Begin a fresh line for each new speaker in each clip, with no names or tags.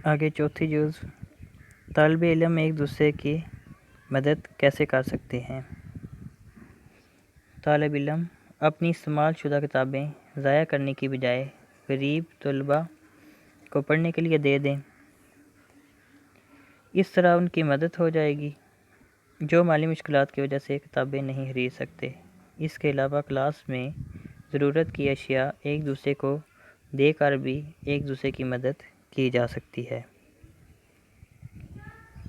آگے چوتھی جزو، طالب علم ایک دوسرے کی مدد کیسے کر سکتے ہیں؟ طالب علم اپنی استعمال شدہ کتابیں ضائع کرنے کی بجائے غریب طلباء کو پڑھنے کے لیے دے دیں۔ اس طرح ان کی مدد ہو جائے گی جو مالی مشکلات کی وجہ سے کتابیں نہیں خرید سکتے۔ اس کے علاوہ کلاس میں ضرورت کی اشیاء ایک دوسرے کو دے کر بھی ایک دوسرے کی مدد کی جا سکتی ہے۔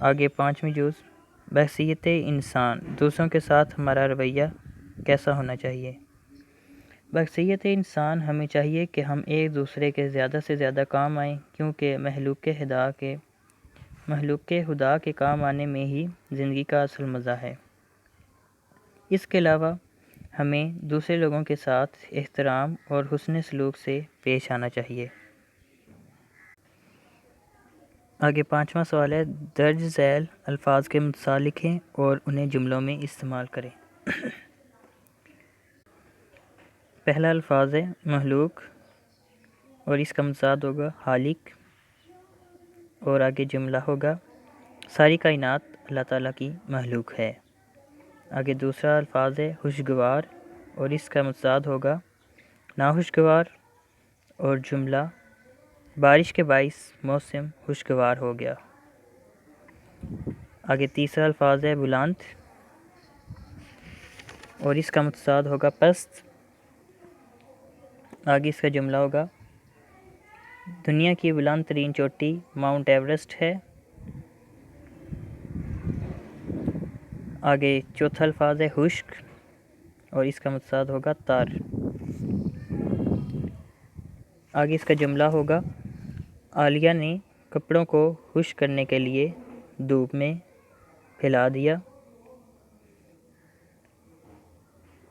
آگے پانچویں جزو، بحیثیت انسان دوسروں کے ساتھ ہمارا رویہ کیسا ہونا چاہیے؟ بحیثیت انسان ہمیں چاہیے کہ ہم ایک دوسرے کے زیادہ سے زیادہ کام آئیں، کیونکہ مخلوق خدا کے کام آنے میں ہی زندگی کا اصل مزہ ہے۔ اس کے علاوہ ہمیں دوسرے لوگوں کے ساتھ احترام اور حسن سلوک سے پیش آنا چاہیے۔ آگے پانچواں سوال ہے، درج ذیل الفاظ کے متصال لکھیں اور انہیں جملوں میں استعمال کریں۔ پہلا الفاظ ہے مخلوق اور اس کا متضاد ہوگا خالق، اور آگے جملہ ہوگا ساری کائنات اللہ تعالیٰ کی مخلوق ہے۔ آگے دوسرا الفاظ ہے خوشگوار اور اس کا متضاد ہوگا ناخوشگوار، اور جملہ بارش کے باعث موسم خوشگوار ہو گیا۔ آگے تیسرا الفاظ ہے بلند اور اس کا متضاد ہوگا پست۔ آگے اس کا جملہ ہوگا دنیا کی بلند ترین چوٹی ماؤنٹ ایوریسٹ ہے۔ آگے چوتھا الفاظ ہے خشک اور اس کا متضاد ہوگا تر۔ آگے اس کا جملہ ہوگا عالیہ نے کپڑوں کو خشک کرنے کے لیے دھوپ میں پھیلا دیا۔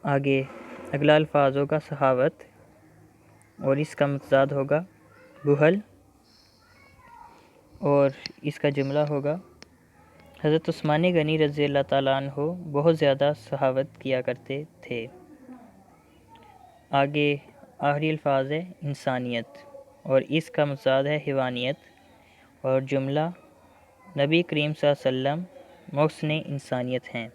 آگے اگلا الفاظ ہوگا سخاوت اور اس کا متضاد ہوگا بخل، اور اس کا جملہ ہوگا حضرت عثمان غنی رضی اللہ تعالیٰ عنہ بہت زیادہ سخاوت کیا کرتے تھے۔ آگے آخری الفاظ ہے انسانیت اور اس کا متضاد ہے حیوانیت، اور جملہ نبی کریم صلی اللہ علیہ وسلم محسن انسانیت ہیں۔